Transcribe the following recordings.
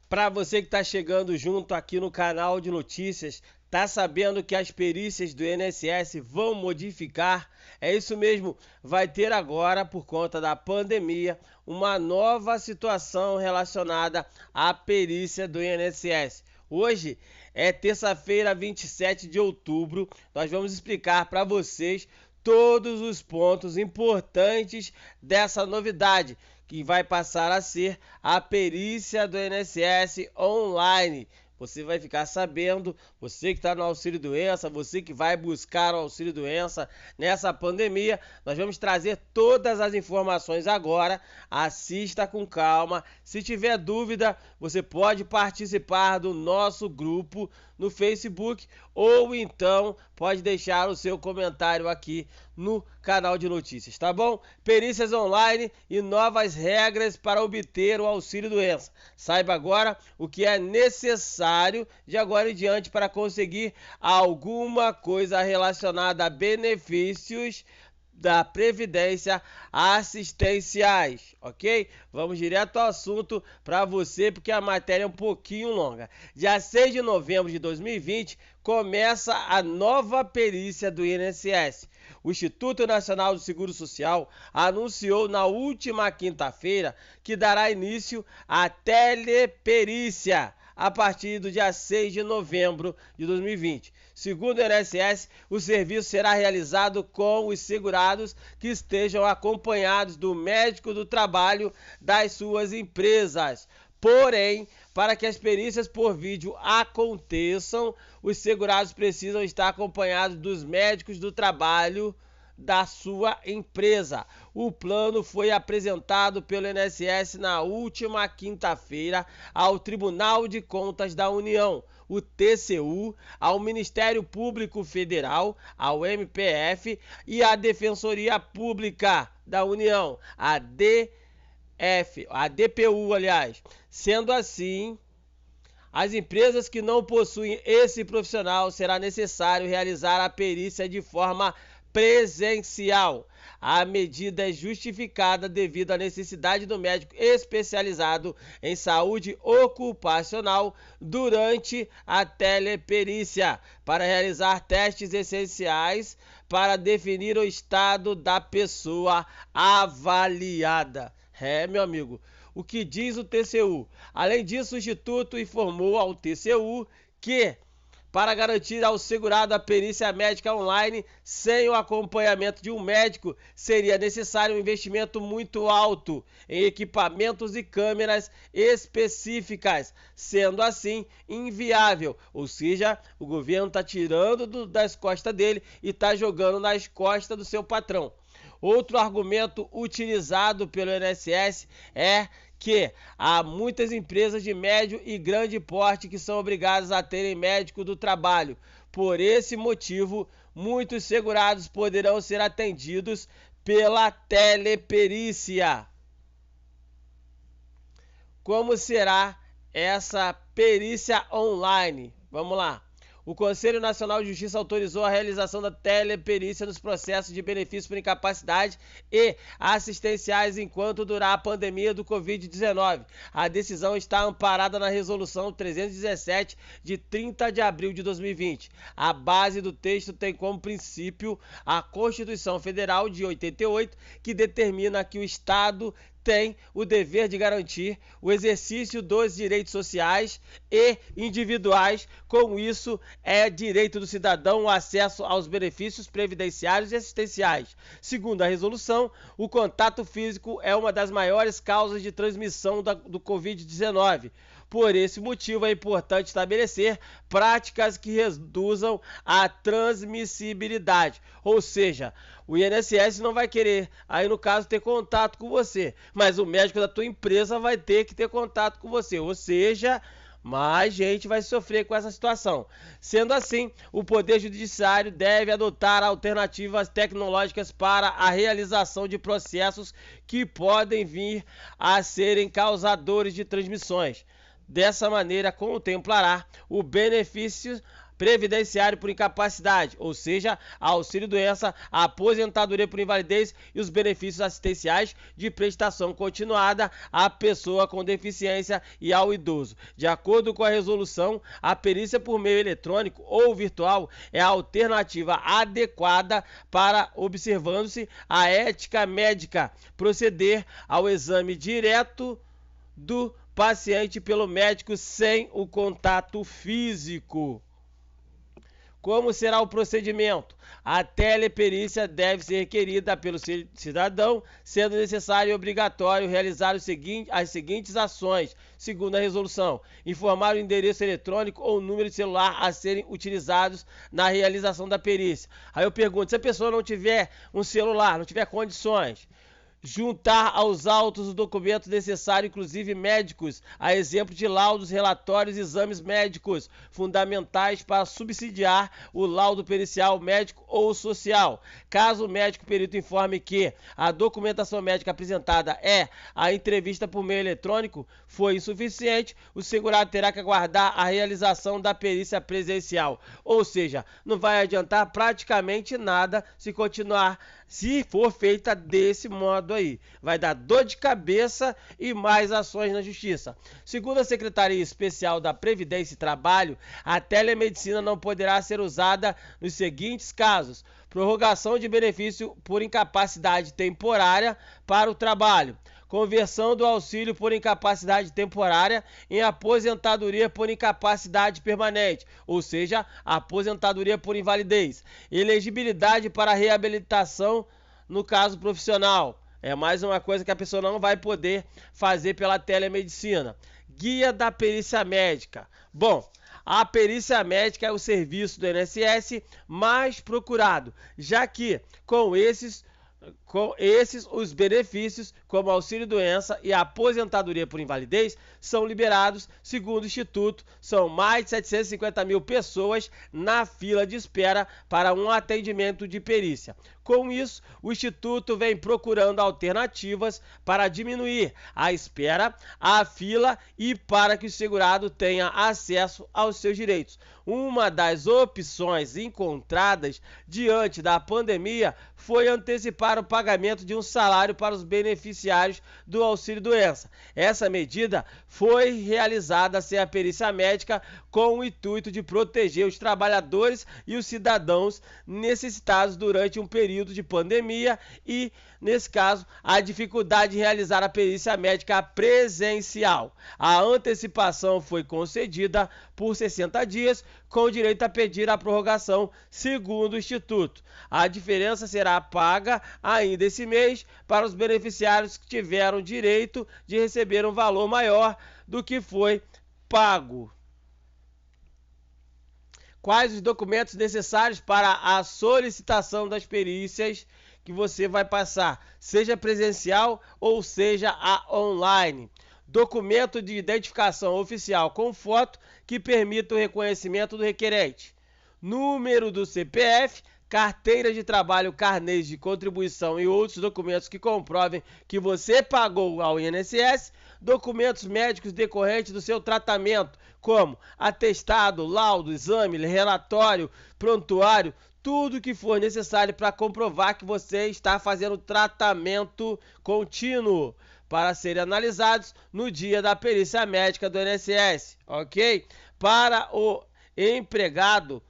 Para você que está chegando junto aqui no canal de notícias, tá sabendo que as perícias do INSS vão modificar? É isso mesmo, vai ter agora, por conta da pandemia, uma nova situação relacionada à perícia do INSS. Hoje é terça-feira, 27 de outubro, nós vamos explicar para vocês todos os pontos importantes dessa novidade, que vai passar a ser a perícia do INSS online. Você vai ficar sabendo, você que está no auxílio-doença, você que vai buscar o auxílio-doença nessa pandemia, nós vamos trazer todas as informações agora. Assista com calma. Se tiver dúvida, você pode participar do nosso grupo no Facebook ou então pode deixar o seu comentário aqui no canal de notícias, tá bom? Perícias online e novas regras para obter o auxílio-doença. Saiba agora o que é necessário de agora em diante para conseguir alguma coisa relacionada a benefícios da Previdência assistenciais, ok? Vamos direto ao assunto para você, porque a matéria é um pouquinho longa. Dia 6 de novembro de 2020, começa a nova perícia do INSS. O Instituto Nacional do Seguro Social anunciou na última quinta-feira que dará início à teleperícia a partir do dia 6 de novembro de 2020. Segundo o INSS, o serviço será realizado com os segurados que estejam acompanhados do médico do trabalho das suas empresas. Porém, para que as perícias por vídeo aconteçam, os segurados precisam estar acompanhados dos médicos do trabalho da sua empresa. O plano foi apresentado pelo INSS na última quinta-feira ao Tribunal de Contas da União, o TCU, ao Ministério Público Federal, ao MPF e à Defensoria Pública da União, a DPU, aliás. Sendo assim, as empresas que não possuem esse profissional, será necessário realizar a perícia de forma presencial. A medida é justificada devido à necessidade do médico especializado em saúde ocupacional durante a teleperícia para realizar testes essenciais para definir o estado da pessoa avaliada. Meu amigo, o que diz o TCU? Além disso, o Instituto informou ao TCU que, para garantir ao segurado a perícia médica online sem o acompanhamento de um médico, seria necessário um investimento muito alto em equipamentos e câmeras específicas, sendo assim inviável. Ou seja, o governo está tirando das costas dele e está jogando nas costas do seu patrão. Outro argumento utilizado pelo INSS é que há muitas empresas de médio e grande porte que são obrigadas a terem médico do trabalho. Por esse motivo, muitos segurados poderão ser atendidos pela teleperícia. Como será essa perícia online? Vamos lá. O Conselho Nacional de Justiça autorizou a realização da teleperícia nos processos de benefício por incapacidade e assistenciais enquanto durar a pandemia do Covid-19. A decisão está amparada na Resolução 317 de 30 de abril de 2020. A base do texto tem como princípio a Constituição Federal de 88, que determina que o Estado tem o dever de garantir o exercício dos direitos sociais e individuais. Com isso, é direito do cidadão o acesso aos benefícios previdenciários e assistenciais. Segundo a resolução, o contato físico é uma das maiores causas de transmissão do Covid-19. Por esse motivo, é importante estabelecer práticas que reduzam a transmissibilidade. Ou seja, o INSS não vai querer, aí no caso, ter contato com você, mas o médico da tua empresa vai ter que ter contato com você. Ou seja, mais gente vai sofrer com essa situação. Sendo assim, o Poder Judiciário deve adotar alternativas tecnológicas para a realização de processos que podem vir a serem causadores de transmissões. Dessa maneira, contemplará o benefício previdenciário por incapacidade, ou seja, auxílio-doença, aposentadoria por invalidez e os benefícios assistenciais de prestação continuada à pessoa com deficiência e ao idoso. De acordo com a resolução, a perícia por meio eletrônico ou virtual é a alternativa adequada para, observando-se a ética médica, proceder ao exame direto do paciente pelo médico sem o contato físico. Como será o procedimento? A teleperícia deve ser requerida pelo cidadão, sendo necessário e obrigatório realizar as seguintes ações, segundo a resolução: informar o endereço eletrônico ou número de celular a serem utilizados na realização da perícia. Aí eu pergunto, se a pessoa não tiver um celular, não tiver condições, juntar aos autos os documentos necessários, inclusive médicos, a exemplo de laudos, relatórios e exames médicos fundamentais para subsidiar o laudo pericial médico ou social. Caso o médico perito informe que a documentação médica apresentada a entrevista por meio eletrônico foi insuficiente, o segurado terá que aguardar a realização da perícia presencial. Ou seja, não vai adiantar praticamente nada se for feita desse modo aí. Vai dar dor de cabeça e mais ações na justiça. Segundo a Secretaria Especial da Previdência e Trabalho, a telemedicina não poderá ser usada nos seguintes casos: prorrogação de benefício por incapacidade temporária para o trabalho, conversão do auxílio por incapacidade temporária em aposentadoria por incapacidade permanente, ou seja, aposentadoria por invalidez, elegibilidade para reabilitação no caso profissional. É mais uma coisa que a pessoa não vai poder fazer pela telemedicina. Guia da perícia médica. Bom, a perícia médica é o serviço do INSS mais procurado, já que com esses os benefícios, como auxílio-doença e aposentadoria por invalidez, são liberados. Segundo o Instituto, são mais de 750 mil pessoas na fila de espera para um atendimento de perícia. Com isso, o Instituto vem procurando alternativas para diminuir a espera, a fila e para que o segurado tenha acesso aos seus direitos. Uma das opções encontradas diante da pandemia foi antecipar o pagamento de um salário para os beneficiários do auxílio-doença. Essa medida foi realizada sem a perícia médica com o intuito de proteger os trabalhadores e os cidadãos necessitados durante um período de pandemia e, nesse caso, a dificuldade de realizar a perícia médica presencial. A antecipação foi concedida por 60 dias, com direito a pedir a prorrogação, segundo o Instituto. A diferença será paga ainda esse mês para os beneficiários que tiveram direito de receber um valor maior do que foi pago. Quais os documentos necessários para a solicitação das perícias que você vai passar, seja presencial ou seja online? Documento de identificação oficial com foto que permita o reconhecimento do requerente. Número do CPF, carteira de trabalho, carnês de contribuição e outros documentos que comprovem que você pagou ao INSS. Documentos médicos decorrentes do seu tratamento, como atestado, laudo, exame, relatório, prontuário, tudo que for necessário para comprovar que você está fazendo tratamento contínuo, para serem analisados no dia da perícia médica do INSS, ok? Para o empregado,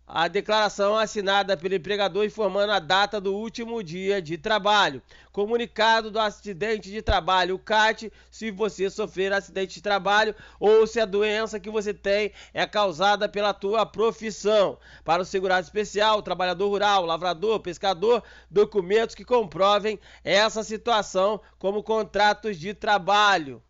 a declaração assinada pelo empregador informando a data do último dia de trabalho. Comunicado do acidente de trabalho, o CAT, se você sofrer acidente de trabalho ou se a doença que você tem é causada pela tua profissão. Para o segurado especial, trabalhador rural, lavrador, pescador, documentos que comprovem essa situação, como contratos de trabalho.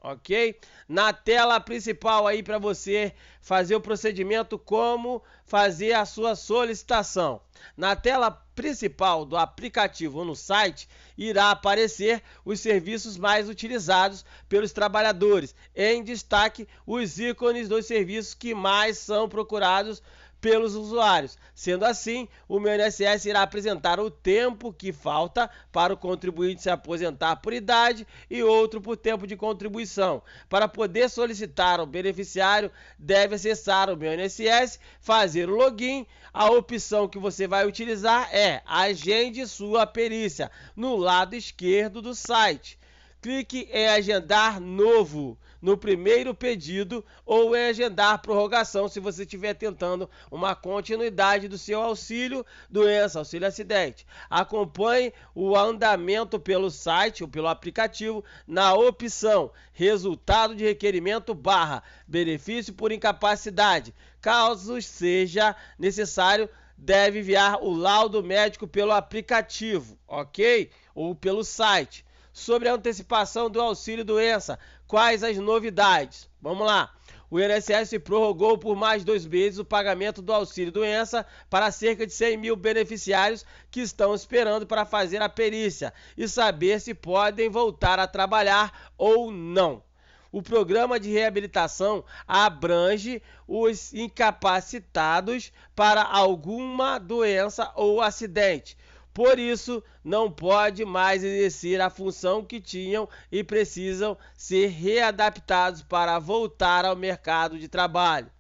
Ok? Na tela principal aí para você fazer o procedimento, como fazer a sua solicitação. Na tela principal do aplicativo ou no site, irá aparecer os serviços mais utilizados pelos trabalhadores. Em destaque, os ícones dos serviços que mais são procurados pelos usuários. Sendo assim, o meu INSS irá apresentar o tempo que falta para o contribuinte se aposentar por idade e outro por tempo de contribuição. Para poder solicitar, o beneficiário deve acessar o meu INSS, fazer o login. A opção que você vai utilizar é Agende sua perícia, no lado esquerdo do site. Clique em Agendar Novo no primeiro pedido ou em Agendar Prorrogação se você estiver tentando uma continuidade do seu auxílio doença, auxílio acidente. Acompanhe o andamento pelo site ou pelo aplicativo na opção Resultado de Requerimento / Benefício por Incapacidade. Caso seja necessário, deve enviar o laudo médico pelo aplicativo, ok? Ou pelo site. Sobre a antecipação do auxílio doença, quais as novidades? Vamos lá. O INSS prorrogou por mais 2 meses o pagamento do auxílio doença para cerca de 100 mil beneficiários que estão esperando para fazer a perícia e saber se podem voltar a trabalhar ou não. O programa de reabilitação abrange os incapacitados para alguma doença ou acidente. Por isso, não pode mais exercer a função que tinham e precisam ser readaptados para voltar ao mercado de trabalho.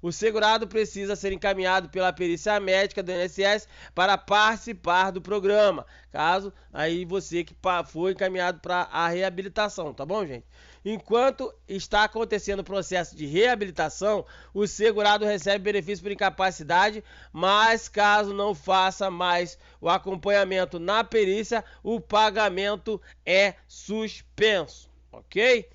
O segurado precisa ser encaminhado pela perícia médica do INSS para participar do programa, caso aí você que foi encaminhado para a reabilitação, tá bom, gente? Enquanto está acontecendo o processo de reabilitação, o segurado recebe benefício por incapacidade, mas caso não faça mais o acompanhamento na perícia, o pagamento é suspenso, ok?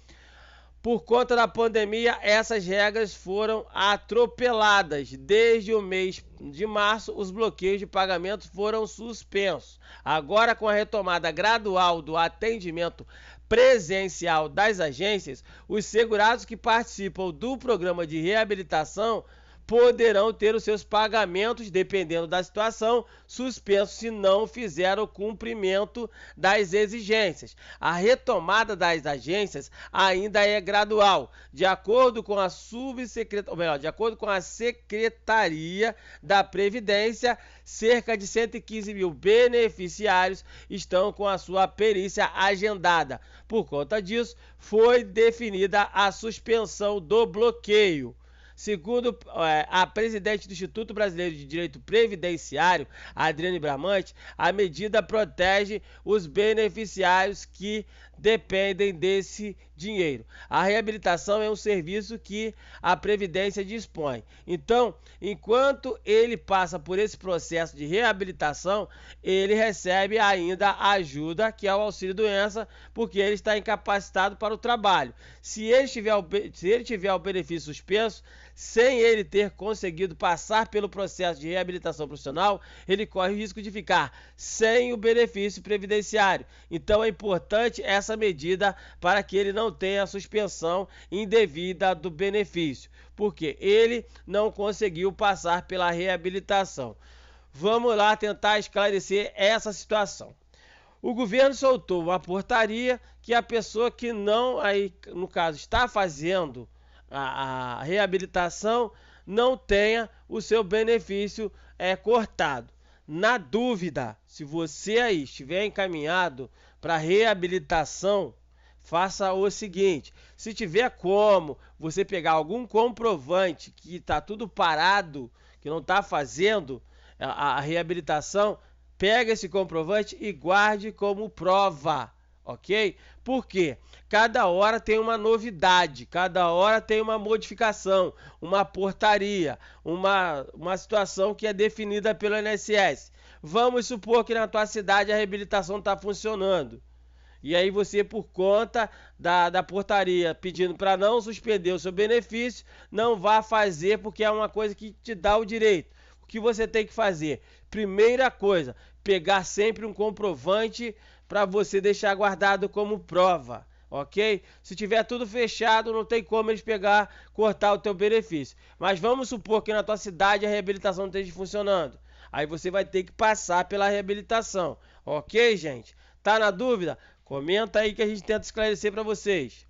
Por conta da pandemia, essas regras foram atropeladas. Desde o mês de março, os bloqueios de pagamento foram suspensos. Agora, com a retomada gradual do atendimento presencial das agências, os segurados que participam do programa de reabilitação poderão ter os seus pagamentos, dependendo da situação, suspensos se não fizer o cumprimento das exigências. A retomada das agências ainda é gradual. De acordo com a de acordo com a Secretaria da Previdência, cerca de 115 mil beneficiários estão com a sua perícia agendada. Por conta disso, foi definida a suspensão do bloqueio. Segundo a presidente do Instituto Brasileiro de Direito Previdenciário, Adriane Bramante, a medida protege os beneficiários que dependem desse dinheiro. A reabilitação é um serviço que a Previdência dispõe. Então, enquanto ele passa por esse processo de reabilitação, ele recebe ainda a ajuda, que é o auxílio-doença, porque ele está incapacitado para o trabalho. Se ele tiver o benefício suspenso, sem ele ter conseguido passar pelo processo de reabilitação profissional, ele corre o risco de ficar sem o benefício previdenciário. Então é importante essa medida para que ele não tenha a suspensão indevida do benefício, porque ele não conseguiu passar pela reabilitação. Vamos lá tentar esclarecer essa situação. O governo soltou uma portaria que a pessoa que não, aí no caso, está fazendo a reabilitação não tenha o seu benefício cortado. Na dúvida, se você aí estiver encaminhado para reabilitação, faça o seguinte: se tiver como você pegar algum comprovante que está tudo parado, que não está fazendo a reabilitação, pega esse comprovante e guarde como prova, ok? Por quê? Cada hora tem uma novidade, cada hora tem uma modificação, uma portaria, uma situação que é definida pelo INSS. Vamos supor que na tua cidade a reabilitação está funcionando. E aí você, por conta da portaria pedindo para não suspender o seu benefício, não vá fazer porque é uma coisa que te dá o direito. O que você tem que fazer? Primeira coisa, pegar sempre um comprovante para você deixar guardado como prova, ok? Se tiver tudo fechado, não tem como eles cortar o teu benefício. Mas vamos supor que na tua cidade a reabilitação não esteja funcionando. Aí você vai ter que passar pela reabilitação, ok, gente? Tá na dúvida? Comenta aí que a gente tenta esclarecer para vocês.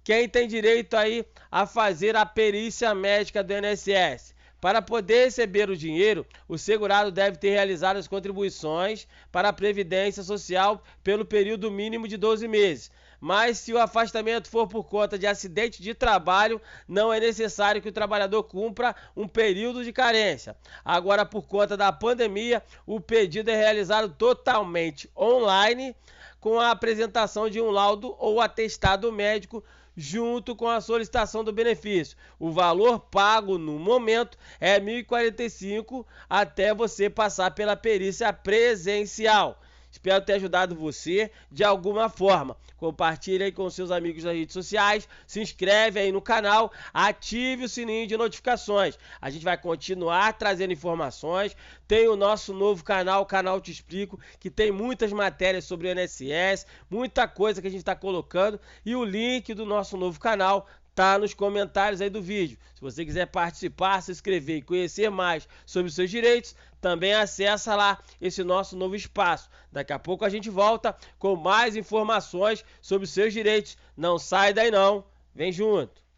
Quem tem direito aí a fazer a perícia médica do INSS? Para poder receber o dinheiro, o segurado deve ter realizado as contribuições para a Previdência Social pelo período mínimo de 12 meses. Mas se o afastamento for por conta de acidente de trabalho, não é necessário que o trabalhador cumpra um período de carência. Agora, por conta da pandemia, o pedido é realizado totalmente online, com a apresentação de um laudo ou atestado médico junto com a solicitação do benefício. O valor pago no momento é R$ 1.045 até você passar pela perícia presencial. Espero ter ajudado você de alguma forma. Compartilhe aí com seus amigos nas redes sociais, se inscreve aí no canal, ative o sininho de notificações. A gente vai continuar trazendo informações. Tem o nosso novo canal, o Canal Te Explico, que tem muitas matérias sobre o INSS, muita coisa que a gente está colocando, e o link do nosso novo canal tá nos comentários aí do vídeo. Se você quiser participar, se inscrever e conhecer mais sobre os seus direitos, também acessa lá esse nosso novo espaço. Daqui a pouco a gente volta com mais informações sobre os seus direitos. Não sai daí não, vem junto!